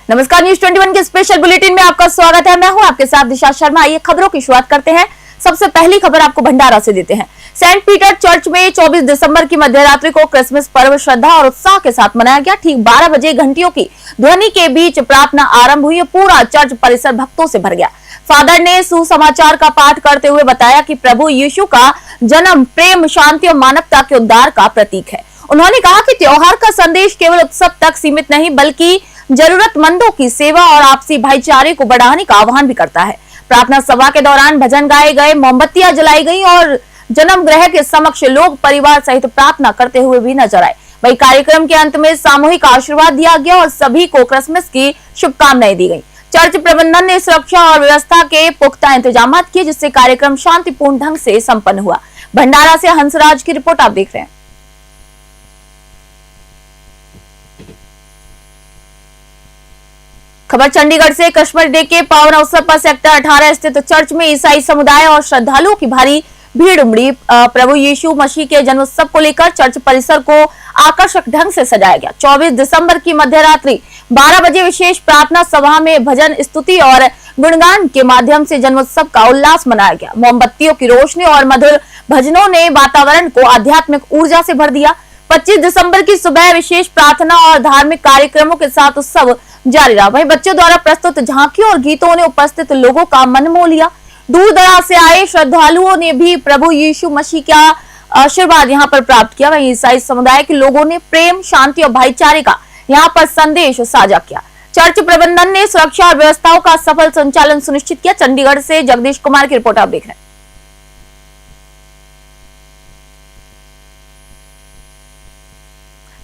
नमस्कार, न्यूज 21 के special bulletin में आपका स्वागत है। मैं हूं आपके साथ दिशा शर्मा। आइए खबरों की शुरुआत करते हैं। सबसे पहली खबर आपको भंडारा से देते हैं। सेंट पीटर चर्च में 24 दिसंबर की मध्यरात्रि को क्रिसमस पर्व श्रद्धा और उत्साह के साथ मनाया गया। ठीक 12 बजे घंटियों की ध्वनि के बीच प्रार्थना आरंभ हुई। पूरा चर्च परिसर भक्तों से भर गया। फादर ने सुसमाचार का पाठ करते हुए बताया कि प्रभु यीशु का जन्म प्रेम, शांति और मानवता के उद्धार का प्रतीक है। उन्होंने कहा कि त्योहार का संदेश केवल उत्सव तक सीमित नहीं बल्कि जरूरतमंदों की सेवा और आपसी भाईचारे को बढ़ाने का आह्वान भी करता है। प्रार्थना सभा के दौरान भजन गाए गए, मोमबत्तियां जलाई गई और जन्म ग्रह के समक्ष लोग परिवार सहित प्रार्थना करते हुए भी नजर आए। वहीं कार्यक्रम के अंत में सामूहिक आशीर्वाद दिया गया और सभी को क्रिसमस की शुभकामनाएं दी गई। चर्च प्रबंधन ने सुरक्षा और व्यवस्था के पुख्ता इंतजाम किए, जिससे कार्यक्रम शांतिपूर्ण ढंग से संपन्न हुआ। भंडारा से हंसराज की रिपोर्ट आप देख रहे हैं। खबर चंडीगढ़ से। क्रिसमस डे के पावन अवसर पर सेक्टर 18 स्थित चर्च में ईसाई समुदाय और श्रद्धालुओं की भारी भीड़ उमड़ी। प्रभु यीशु मसीह के जन्मोत्सव को लेकर चर्च परिसर को आकर्षक ढंग से सजाया गया। 24 दिसंबर की मध्यरात्रि 12 बजे विशेष प्रार्थना सभा में भजन, स्तुति और गुणगान के माध्यम से जन्मोत्सव का उल्लास मनाया गया। मोमबत्तियों की रोशनी और मधुर भजनों ने वातावरण को आध्यात्मिक ऊर्जा से भर दिया। 25 दिसंबर की सुबह विशेष प्रार्थना और धार्मिक कार्यक्रमों के साथ उत्सव जारी रहा। वहीं बच्चों द्वारा प्रस्तुत झांकियों और गीतों ने उपस्थित लोगों का मन मोह लिया। दूर दराज से आए श्रद्धालुओं ने भी प्रभु यीशु मसीह का आशीर्वाद यहां पर प्राप्त किया। वहीं ईसाई समुदाय के लोगों ने प्रेम, शांति और भाईचारे का यहां पर संदेश साझा किया। चर्च प्रबंधन ने सुरक्षा और व्यवस्थाओं का सफल संचालन सुनिश्चित किया। चंडीगढ़ से जगदीश कुमार की रिपोर्ट आप देख रहे हैं।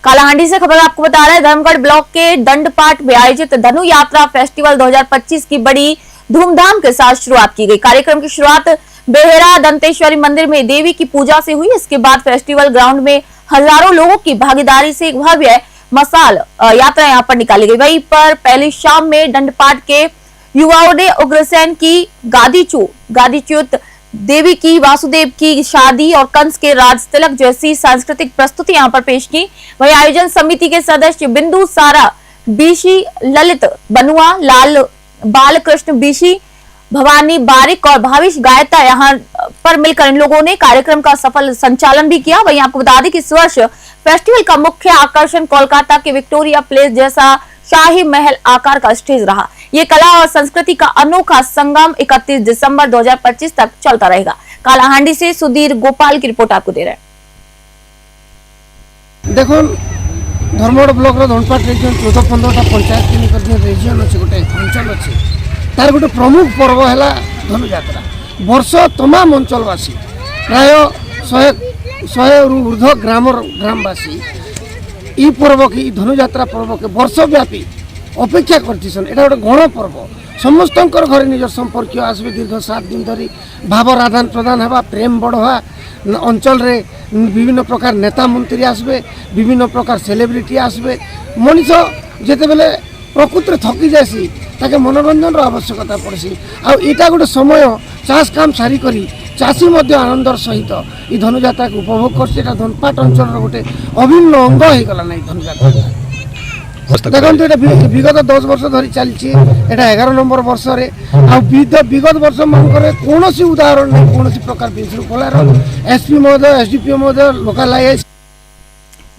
कालाहांडी से खबर आपको बता रहे हैं। धर्मगढ़ ब्लॉक के दंडपाट में आयोजित धनु यात्रा फेस्टिवल 2025 की बड़ी धूमधाम के साथ शुरुआत की गई। कार्यक्रम की शुरुआत बेहरा दंतेश्वरी मंदिर में देवी की पूजा से हुई। इसके बाद फेस्टिवल ग्राउंड में हजारों लोगों की भागीदारी से एक भव्य मसाल यात्रा यहां पर निकाली गई। वहीं पर पहली शाम में दंडपाट के युवाओं ने उग्रसेन की गादीच्युत देवी की, वासुदेव की शादी और कंस के राज तिलक जैसी सांस्कृतिक प्रस्तुति यहां पर पेश की। वहीं आयोजन समिति के सदस्य बिंदु सारा बीशी, ललित बनुआ, लाल बालकृष्ण बीशी, भवानी बारिक और भाविश गायता यहां पर मिलकर इन लोगों ने कार्यक्रम का सफल संचालन भी किया। वहीं आपको बता दें कि इस वर्ष फेस्टिवल का मुख्य आकर्षण कोलकाता के विक्टोरिया प्लेस जैसा शाही महल आकार का स्टेज रहा। ये कला और संस्कृति का अनोखा संगम 31 दिसंबर 2025 तक चलता रहेगा। कालाहांडी से सुधीर गोपाल की रिपोर्ट आपको दे रहे हैं। देखो धर्मगढ़ ब्लॉक धनपाट रिजन 14-15 पंचायत के निकट रिजन अच्छे गोटे अंचल अच्छे तार गोटे प्रमुख पर्व है धनुयात्रा। वर्ष तमाम अंचलवासी प्राय 100 ऊर्ध ग्रामवासी ई पर्व की धनुयात्रा पर्व के वर्षव्यापी अपेक्षा करतीसन। एटा गोटे गण पर्व। समस्त घर निज संपर्क आसबे दीर्घ 7 दिन धरी भाव आदान प्रदान हवा, प्रेम बढ़वा। अंचल रे विभिन्न प्रकार नेता मंत्री आसबे, विभिन्न प्रकार सेलिब्रिटी आसबे। मनीष जेते बेले प्रकृति थकी जासी ताके मनोरंजन आवश्यकता पड़सी। आटा गोटे समय चाष काम सारी करी चाषी मध्य आनंदर सहित ई धनुयात्रा को उपभोग कर धनपाट अंचल गोटे अभिन्न अंग हो गला ना धनुयात्रा। देखो ये विगत 10 वर्ष धरी चलती 11 नंबर वर्ष विगत वर्ष मानक कौन उदाहरण नहीं कौन प्रकार विशृंखलार एसपी महोदय, एसडीपीओ महोदय, लोकल आईएएस।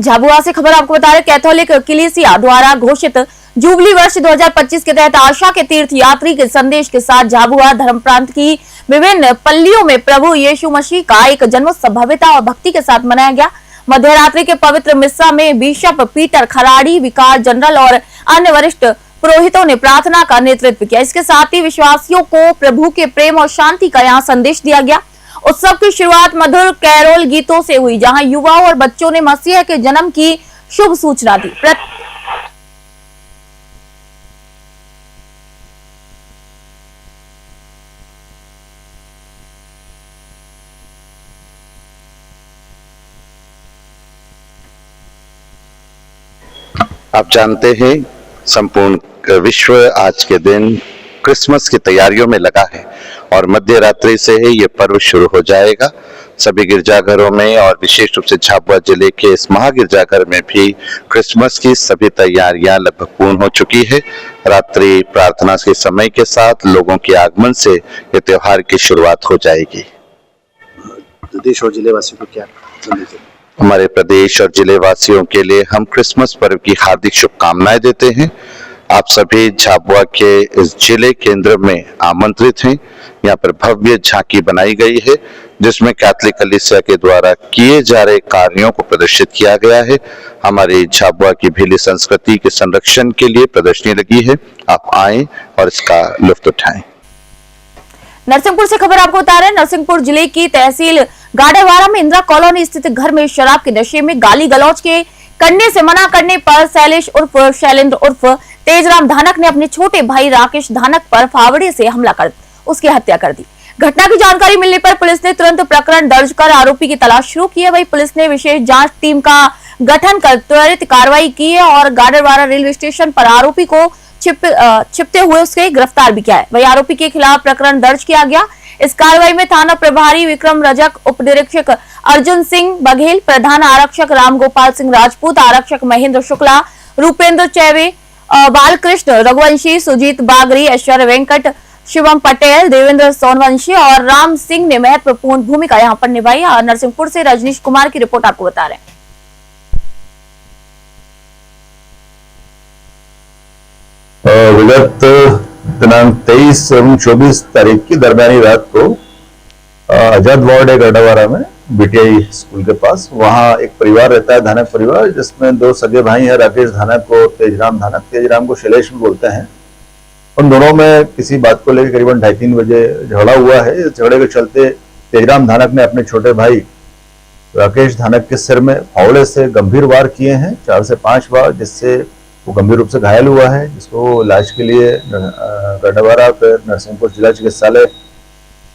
झाबुआ से खबर आपको बता रहे। कैथोलिक कलीसिया द्वारा घोषित जुबली वर्ष 2025 के तहत आशा के तीर्थ यात्री के संदेश के साथ झाबुआ धर्म प्रांत की विभिन्न पल्लियों में प्रभु यीशु मसीह का एक जन्मोत्सव भव्यता और भक्ति के साथ मनाया गया। मध्यरात्रि के पवित्र मिस्सा में बिशप पीटर खराड़ी, विकार जनरल और अन्य वरिष्ठ पुरोहितों ने प्रार्थना का नेतृत्व किया। इसके साथ ही विश्वासियों को प्रभु के प्रेम और शांति का यहाँ संदेश दिया गया। उत्सव की शुरुआत मधुर कैरोल गीतों से हुई, जहां युवाओं और बच्चों ने मसीह के जन्म की शुभ सूचना दी। आप जानते हैं संपूर्ण विश्व आज के दिन क्रिसमस की तैयारियों में लगा है और मध्य रात्रि से ही ये पर्व शुरू हो जाएगा। सभी गिरजाघरों में और विशेष रूप से झाबुआ जिले के इस महागिरजाघर में भी क्रिसमस की सभी तैयारियां लगभग पूर्ण हो चुकी है। रात्रि प्रार्थना के समय के साथ लोगों के आगमन से ये त्योहार की शुरुआत हो जाएगी। प्रदेश और जिले वासियों को क्या संदेश है? हमारे प्रदेश और जिले वासियों के लिए हम क्रिसमस पर्व की हार्दिक शुभकामनाएं देते हैं। आप सभी झाबुआ के इस जिले केंद्र में आमंत्रित हैं। यहाँ पर भव्य झांकी बनाई गई है जिसमें कैथोलिक कलीसिया के द्वारा किए जा रहे कार्यों को प्रदर्शित किया गया है। हमारी झाबुआ की भीली संस्कृति के संरक्षण के लिए प्रदर्शनी लगी है। आप आएं और इसका लुत्फ उठाएं। नरसिंहपुर से खबर आपको बता रहे हैं। नरसिंहपुर जिले की तहसील गाड़ेवाड़ा में इंदिरा कॉलोनी स्थित घर में शराब के नशे में गाली गलौज के करने से मना करने पर शैलेश उर्फ शैलेंद्र उर्फ तेजराम धानक ने अपने छोटे भाई राकेश धानक पर फावड़े से हमला कर उसकी हत्या कर दी। घटना की जानकारी मिलने पर पुलिस ने तुरंत प्रकरण दर्ज कर आरोपी की तलाश शुरू की है। वही पुलिस ने विशेष जांच टीम का गठन कर त्वरित कार्रवाई की है और गाड़ेवाड़ा रेलवे स्टेशन पर आरोपी को छिपते हुए उसके गिरफ्तार भी किया है। वही आरोपी के खिलाफ प्रकरण दर्ज किया गया। इस कार्रवाई में थाना प्रभारी विक्रम रजक, उप निरीक्षक अर्जुन सिंह बघेल, प्रधान आरक्षक रामगोपाल सिंह राजपूत, आरक्षक महेंद्र शुक्ला, रूपेंद्र चैवे, बालकृष्ण रघुवंशी, सुजीत बागरी, ऐश्वर्य वेंकट, शिवम पटेल, देवेंद्र सोनवंशी और राम सिंह ने महत्वपूर्ण भूमिका यहाँ पर निभाई। और नरसिंहपुर से रजनीश कुमार की रिपोर्ट आपको बता रहे हैं। विगत दिनांक 23 एवं 24 तारीख की दरमियानी रात को आजाद वार्ड है गढ़वारा में बीटीआई स्कूल के पास, वहां एक परिवार रहता है, धानक परिवार, जिसमें दो सगे भाई हैं, राकेश धानक और तेजराम धानक। तेजराम को शैलेश भी बोलते हैं। उन दोनों में किसी बात को लेकर करीबन 2:30-3 बजे झगड़ा हुआ है। इस झगड़े के चलते तेजराम धानक ने अपने छोटे भाई राकेश धानक के सिर में फावड़े से गंभीर वार किए हैं, 4 से 5 बार, जिससे वो गंभीर रूप से घायल हुआ है, जिसको इलाज के लिए गढ़वारा फिर नरसिंहपुर जिला चिकित्सालय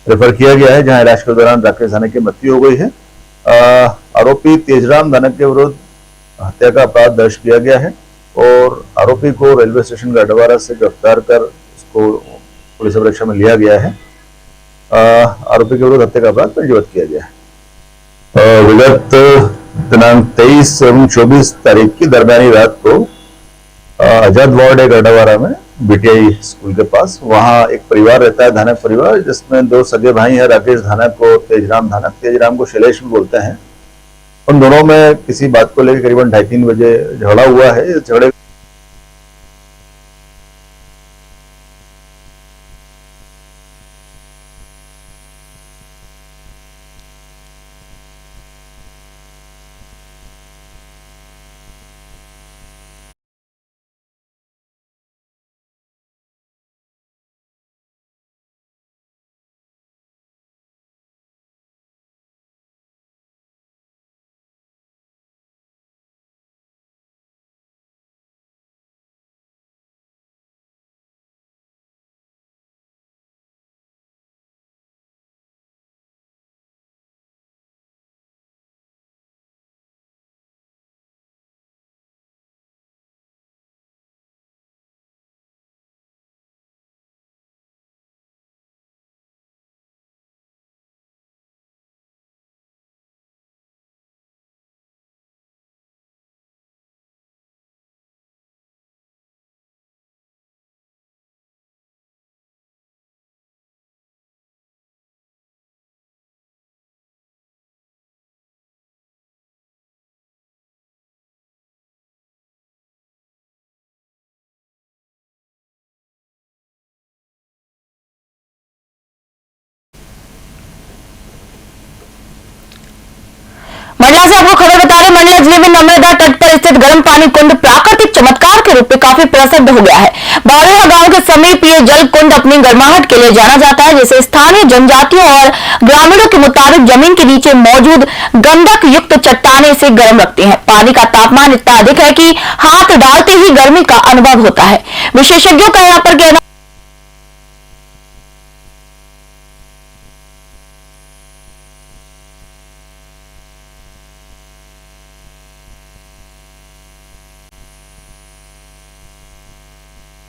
रेफर किया गया है, जहां इलाज के दौरान राकेश धानक की मृत्यु हो गई है। आरोपी तेजराम धानक के विरुद्ध हत्या का अपराध दर्ज किया गया है और आरोपी को रेलवे स्टेशन गढ़वारा से गिरफ्तार कर उसको पुलिस सुरक्षा में लिया गया है। आरोपी के विरुद्ध हत्या का अपराध पंजीबद्ध किया गया है। विगत दिनांक 23 एवं 24 तारीख की दरमियानी रात को आजाद वार्ड है गढ़वारा में बीटीआई स्कूल के पास, वहां एक परिवार रहता है, धानक परिवार, जिसमें दो सगे भाई हैं, राकेश धानक और तेजराम धानक। तेजराम को शैलेश भी बोलते हैं। उन दोनों में किसी बात को लेकर करीबन 2:30-3 बजे झगड़ा हुआ है। इस झगड़े मंडला से आपको खबर बता रहे, मंडला जिले में नर्मदा तट पर स्थित गर्म पानी कुंड प्राकृतिक चमत्कार के रूप में काफी प्रसिद्ध हो गया है। बारेहा गांव के समीप ये जल कुंड अपनी गर्माहट के लिए जाना जाता है, जिसे स्थानीय जनजातियों और ग्रामीणों के मुताबिक जमीन के नीचे मौजूद गंधक युक्त चट्टाने से गर्म रखती हैं। पानी का तापमान इतना अधिक है कि हाथ डालते ही गर्मी का अनुभव होता है। विशेषज्ञों का यहाँ पर कहना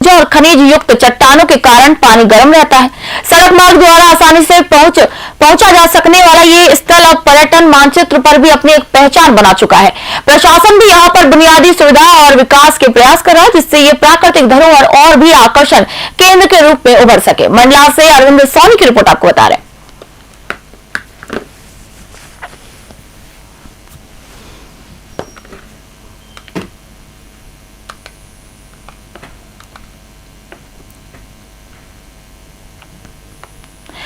और खनिज युक्त चट्टानों के कारण पानी गर्म रहता है। सड़क मार्ग द्वारा आसानी से पहुंचा जा सकने वाला ये स्थल अब पर्यटन मानचित्र पर भी अपनी एक पहचान बना चुका है। प्रशासन भी यहाँ पर बुनियादी सुविधा और विकास के प्रयास कर रहा है, जिससे ये प्राकृतिक धरोहर और भी आकर्षण केंद्र के रूप में उभर सके। मंडला से अरविंद सोनी की रिपोर्ट आपको बता रहे हैं।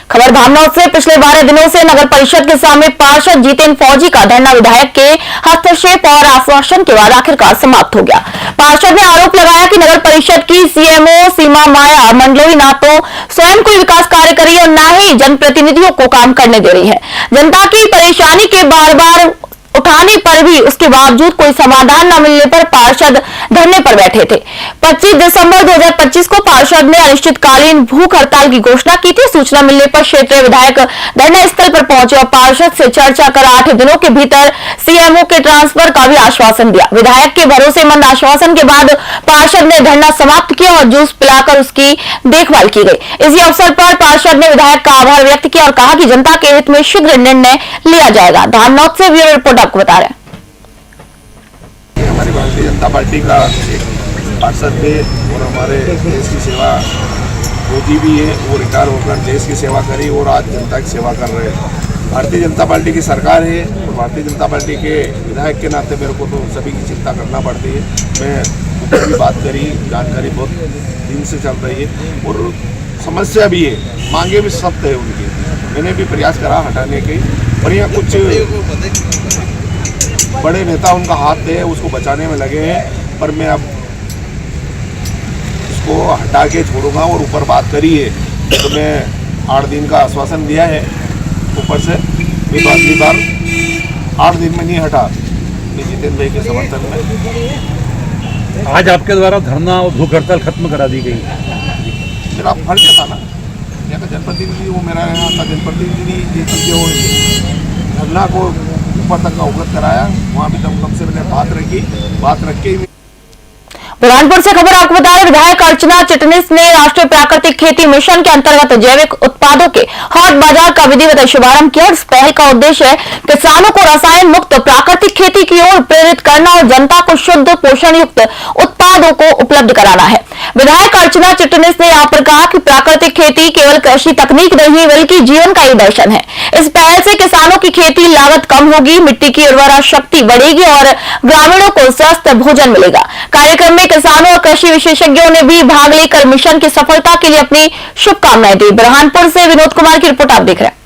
खबर धामनौर से पिछले 12 दिनों से नगर परिषद के सामने पार्षद जितेंद्र फौजी का धरना विधायक के हस्तक्षेप और आश्वासन के बाद आखिरकार समाप्त हो गया। पार्षद ने आरोप लगाया कि नगर परिषद की सीएमओ सीमा माया मंडलोई ना तो स्वयं कोई विकास कार्य करी और ना ही जनप्रतिनिधियों को काम करने दे रही है। जनता की परेशानी के बार बार उठाने पर भी उसके बावजूद कोई समाधान न मिलने पर पार्षद धरने पर बैठे थे। 25 दिसंबर 2025 को पार्षद ने अनिश्चितकालीन भूख हड़ताल की घोषणा की थी। सूचना मिलने पर क्षेत्रीय विधायक धरना स्थल पर पहुंचे और पार्षद से चर्चा कर 8 दिनों के भीतर सीएमओ के ट्रांसफर का भी आश्वासन दिया। विधायक के भरोसेमंद आश्वासन के बाद पार्षद ने धरना समाप्त किया और जूस पिलाकर उसकी देखभाल की गई। इसी अवसर पर पार्षद ने विधायक का आभार व्यक्त किया और कहा कि जनता के हित में शीघ्र निर्णय लिया जाएगा। धामनौर से ब्यूरो रिपोर्ट आपको बता रहे हैं। हमारी भारतीय जनता पार्टी का एक पार्षद है और हमारे देश की सेवा फौजी भी है। वो रिटायर होकर देश की सेवा करी और आज जनता की सेवा कर रहे हैं। भारतीय जनता पार्टी की सरकार है और भारतीय जनता पार्टी के विधायक के नाते मेरे को तो सभी की चिंता करना पड़ती है। मैं ऊपर भी बात करी, जानकारी बहुत दिन से चल रही है और समस्या भी है, मांगे भी सख्त है उनकी। मैंने भी प्रयास करा हटाने के और यहाँ कुछ बड़े नेता उनका हाथ है, उसको बचाने में लगे हैं, पर मैं अब उसको हटा के छोड़ूंगा और ऊपर बात करी है तो मैं 8 दिन का आश्वासन दिया है ऊपर से। मैं तो अगली बार 8 दिन में नहीं हटा, मैं जितेंद्र भाई के समर्थन में। आज आपके द्वारा धरना और भूख हड़ताल खत्म करा दी गई। मेरा फर्ज था ना, यहाँ का जनप्रतिनिधि वो, मेरा यहाँ का जनप्रतिनिधि ये चीज़ें हो धरना को ऊपर तक का अवगत कराया। वहाँ भी कम से मैंने बात रख के बुरहानपुर से खबर आपको बता रहे, विधायक अर्चना चिटनिस ने राष्ट्रीय प्राकृतिक खेती मिशन के अंतर्गत जैविक उत्पादों के हॉट बाजार का विधिवत शुभारंभ किया। इस पहल का उद्देश्य है किसानों को रसायन मुक्त प्राकृतिक खेती की ओर प्रेरित करना और जनता को शुद्ध पोषण युक्त उत्पादों को उपलब्ध कराना है। विधायक अर्चना चिटनिस ने यहाँ पर कहा कि प्राकृतिक खेती केवल कृषि तकनीक नहीं बल्कि जीवन का ही दर्शन है। इस पहल से किसानों की खेती लागत कम होगी, मिट्टी की उर्वरा शक्ति बढ़ेगी और ग्रामीणों को स्वस्थ भोजन मिलेगा। कार्यक्रम में किसानों और कृषि विशेषज्ञों ने भी भाग लेकर मिशन की सफलता के लिए अपनी शुभकामनाएं दी। बुरहानपुर से विनोद कुमार की रिपोर्ट आप देख रहे हैं।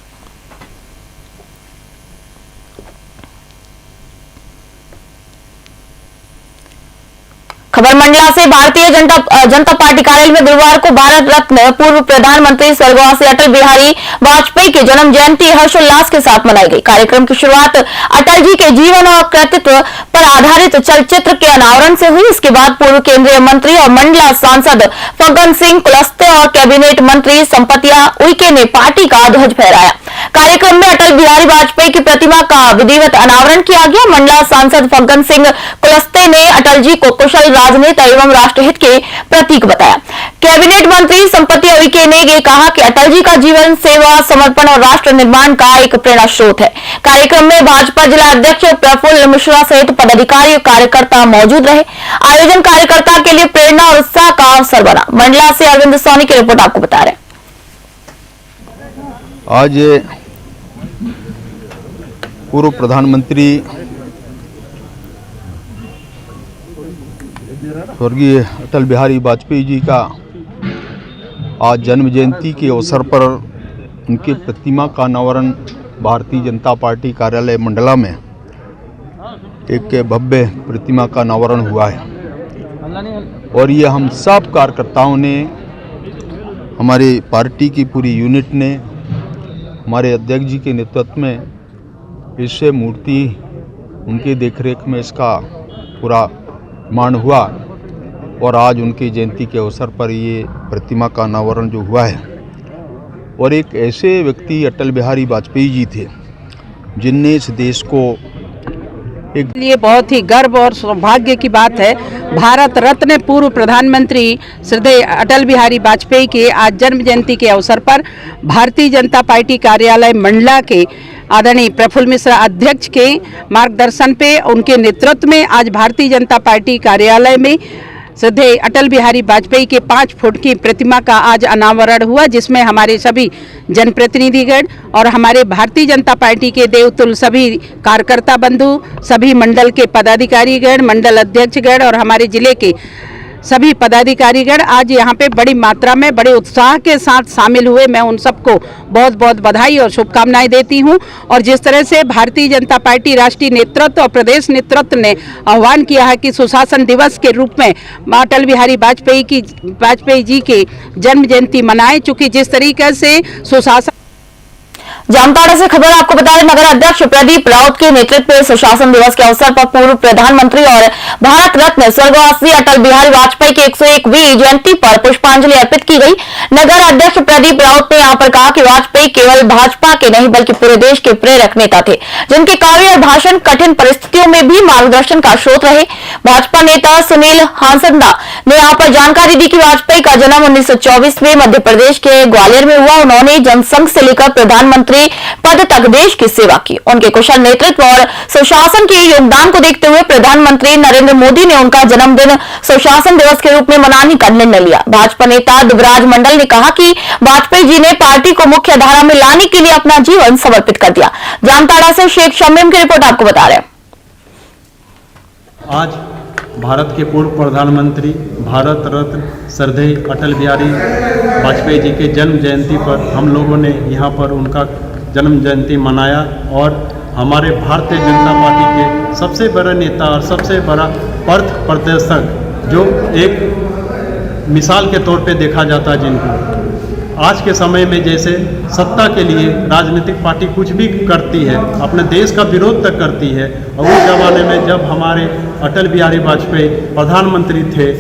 खबर मंडला से भारतीय जनता पार्टी कार्यालय में गुरुवार को भारत रत्न पूर्व प्रधानमंत्री स्वर्गवासी अटल बिहारी वाजपेयी की जन्म जयंती हर्षोल्लास के साथ मनाई गई। कार्यक्रम की शुरुआत अटल जी के जीवन और कृतित्व पर आधारित चलचित्र के अनावरण से हुई। इसके बाद पूर्व केंद्रीय मंत्री और मंडला सांसद फग्गन सिंह कुलस्ते और कैबिनेट मंत्री संपतिया उइके ने पार्टी का ध्वज फहराया। कार्यक्रम में अटल बिहारी वाजपेयी की प्रतिमा का विधिवत अनावरण किया गया। मंडला सांसद फग्गन सिंह कुलस्ते ने अटल जी को कुशल राजनेता एवं राष्ट्रहित के प्रतीक बताया। कैबिनेट मंत्री संपतिया उइके ने ये कहा कि अटल जी का जीवन सेवा, समर्पण और राष्ट्र निर्माण का एक प्रेरणा स्रोत है। कार्यक्रम में भाजपा जिला अध्यक्ष प्रफुल्ल मिश्रा सहित पदाधिकारी और कार्यकर्ता मौजूद रहे। आयोजन कार्यकर्ता के लिए प्रेरणा और उत्साह का अवसर बना। मंडला से अरविंद सोनी की रिपोर्ट आपको बता रहे हैं। आज पूर्व प्रधानमंत्री स्वर्गीय अटल बिहारी वाजपेयी जी का आज जन्म जयंती के अवसर पर उनकी प्रतिमा का अनावरण भारतीय जनता पार्टी कार्यालय मंडला में एक भव्य प्रतिमा का अनावरण हुआ है और ये हम सब कार्यकर्ताओं ने, हमारी पार्टी की पूरी यूनिट ने, हमारे अध्यक्ष जी के नेतृत्व में इससे मूर्ति उनकी देखरेख में इसका पूरा निर्माण हुआ और आज उनकी जयंती के अवसर पर ये प्रतिमा का अनावरण जो हुआ है। और एक ऐसे व्यक्ति अटल बिहारी वाजपेयी जी थे जिनने इस देश को एक लिए बहुत ही गर्व और सौभाग्य की बात है। भारत रत्न पूर्व प्रधानमंत्री श्रद्धेय अटल बिहारी वाजपेयी के आज जन्म जयंती के अवसर पर भारतीय जनता पार्टी कार्यालय मंडला के आदरणीय प्रफुल्ल मिश्रा अध्यक्ष के मार्गदर्शन पे, उनके नेतृत्व में आज भारतीय जनता पार्टी कार्यालय में श्रद्धेय अटल बिहारी वाजपेयी के 5 फुट की प्रतिमा का आज अनावरण हुआ, जिसमें हमारे सभी जनप्रतिनिधिगण और हमारे भारतीय जनता पार्टी के देवतुल्य सभी कार्यकर्ता बंधु, सभी मंडल के पदाधिकारीगण, मंडल अध्यक्षगण और हमारे जिले के सभी पदाधिकारीगण आज यहाँ पे बड़ी मात्रा में बड़े उत्साह के साथ शामिल हुए। मैं उन सबको बहुत बहुत बधाई और शुभकामनाएं देती हूँ। और जिस तरह से भारतीय जनता पार्टी राष्ट्रीय नेतृत्व और प्रदेश नेतृत्व ने आह्वान किया है कि सुशासन दिवस के रूप में अटल बिहारी वाजपेयी जी की जन्म जयंती मनाएं, चूँकि जिस तरीके से सुशासन। जामताड़ा से खबर आपको बता दें, नगर अध्यक्ष प्रदीप राउत के नेतृत्व में सुशासन दिवस के अवसर पर पूर्व प्रधानमंत्री और भारत रत्न स्वर्गवासी अटल बिहारी वाजपेयी की 101वीं जयंती पर पुष्पांजलि अर्पित की गई। नगर अध्यक्ष प्रदीप राउत ने यहां पर कहा कि वाजपेयी केवल भाजपा के नहीं बल्कि पूरे देश के प्रेरक नेता थे, जिनके कार्य और भाषण कठिन परिस्थितियों में भी मार्गदर्शन का स्रोत रहे। भाजपा नेता सुनील हांसदा ने यहां पर जानकारी दी कि वाजपेयी का जन्म 1924 में मध्य प्रदेश के ग्वालियर में हुआ। उन्होंने जनसंघ से लेकर प्रधानमंत्री पद तक देश की सेवा की। उनके कुशल नेतृत्व और सुशासन के योगदान को देखते हुए प्रधानमंत्री नरेंद्र मोदी ने उनका जन्मदिन सुशासन दिवस के रूप में मनाने का निर्णय लिया। भाजपा नेता दुबराज मंडल ने कहा कि वाजपेयी जी ने पार्टी को मुख्य धारा में लाने के लिए अपना जीवन समर्पित कर दिया। जामताड़ा से शेख शमीम की रिपोर्ट आपको बता रहे हैं। आज भारत के पूर्व प्रधानमंत्री भारत रत्न श्रद्धेय अटल बिहारी वाजपेयी जी के जन्म जयंती पर हम लोगों ने यहाँ पर उनका जन्म जयंती मनाया और हमारे भारतीय जनता पार्टी के सबसे बड़े नेता और सबसे बड़ा पथ प्रदर्शक जो एक मिसाल के तौर पे देखा जाता है, जिनको आज के समय में जैसे सत्ता के लिए राजनीतिक पार्टी कुछ भी करती है, अपने देश का विरोध तक करती है। और उस जमाने में जब हमारे अटल बिहारी वाजपेयी प्रधानमंत्री थे,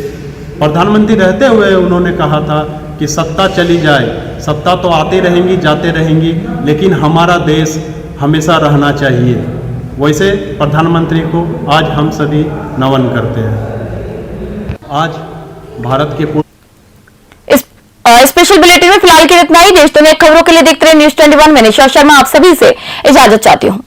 प्रधानमंत्री रहते हुए उन्होंने कहा था कि सत्ता चली जाए, सत्ता तो आती रहेंगी जाते रहेंगी, लेकिन हमारा देश हमेशा रहना चाहिए। वैसे प्रधानमंत्री को आज हम सभी नमन करते हैं। आज भारत के स्पेशल बुलेटिन में फिलहाल के लिए इतना ही। देश दुनिया की खबरों के लिए देखते रहे न्यूज़ 21। मैं निशा शर्मा आप सभी से इजाजत चाहती हूँ।